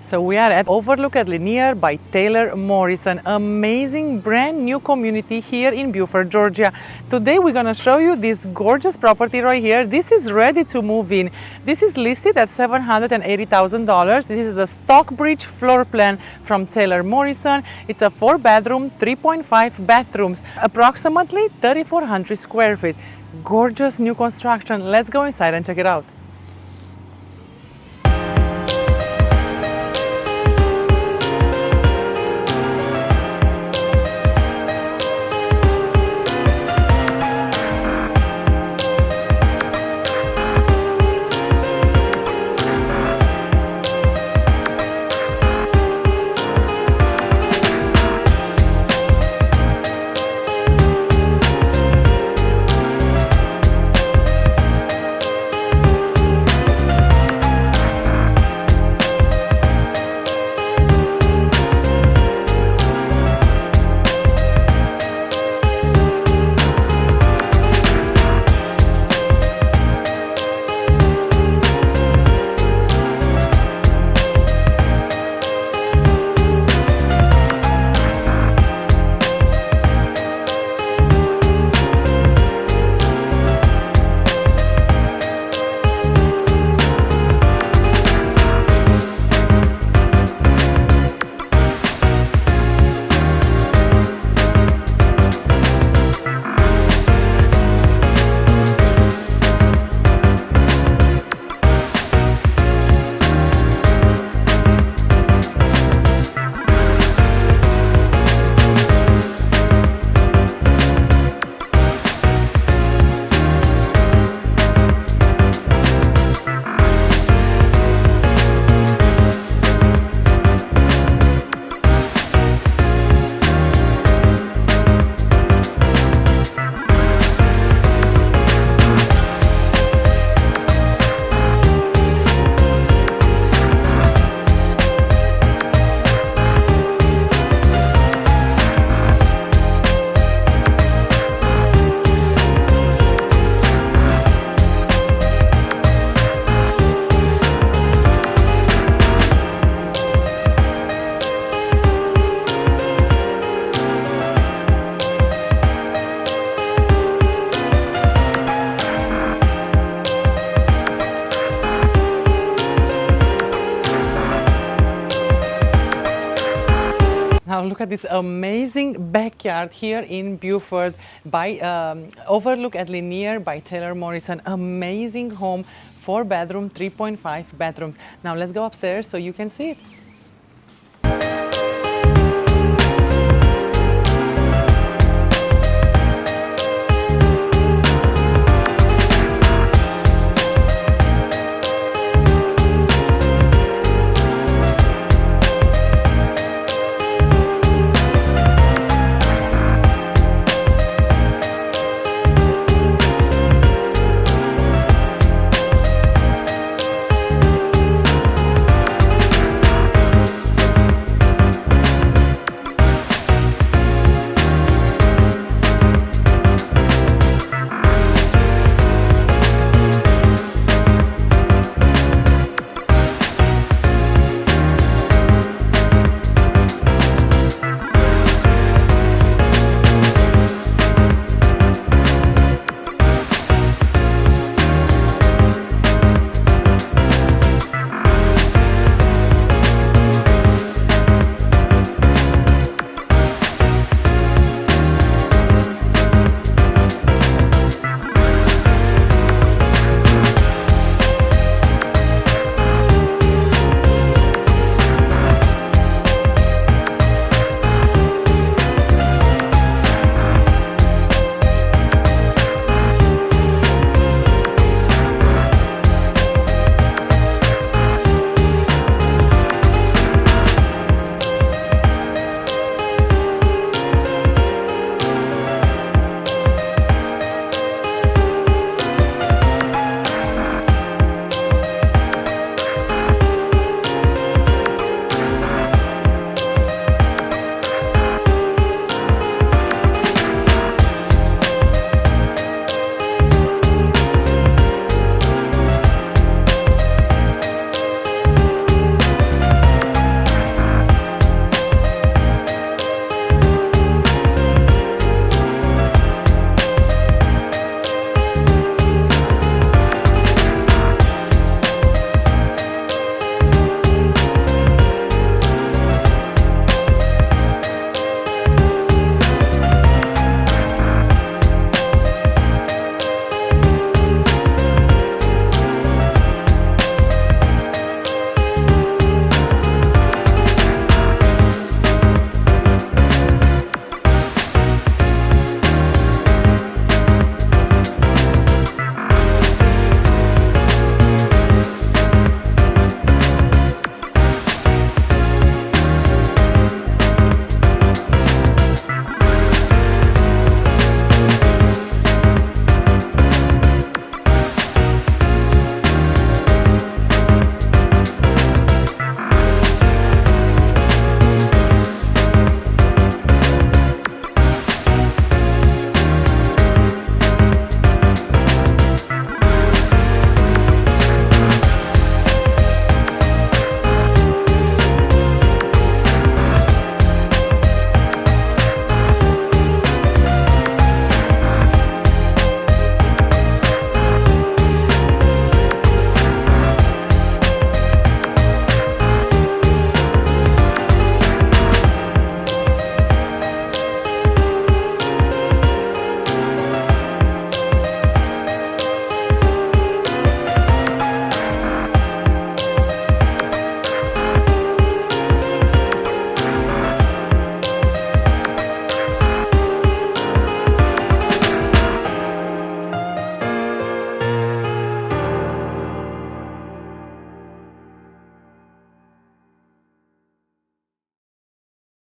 So we are at Overlook at Lanier by Taylor Morrison. Amazing brand new community here in Buford, Georgia. Today we're going to show you this gorgeous property right here. This is ready to move in. This is listed at $780,000. This is the Stockbridge floor plan from Taylor Morrison. It's a 4-bedroom, 3.5 bathrooms, approximately 3,400 square feet. Gorgeous new construction. Let's go inside and check it out. Now look at this amazing backyard here in Buford by Overlook at Lanier by Taylor Morrison. Amazing home, 4-bedroom, 3.5 bathrooms. Now let's go upstairs so you can see it.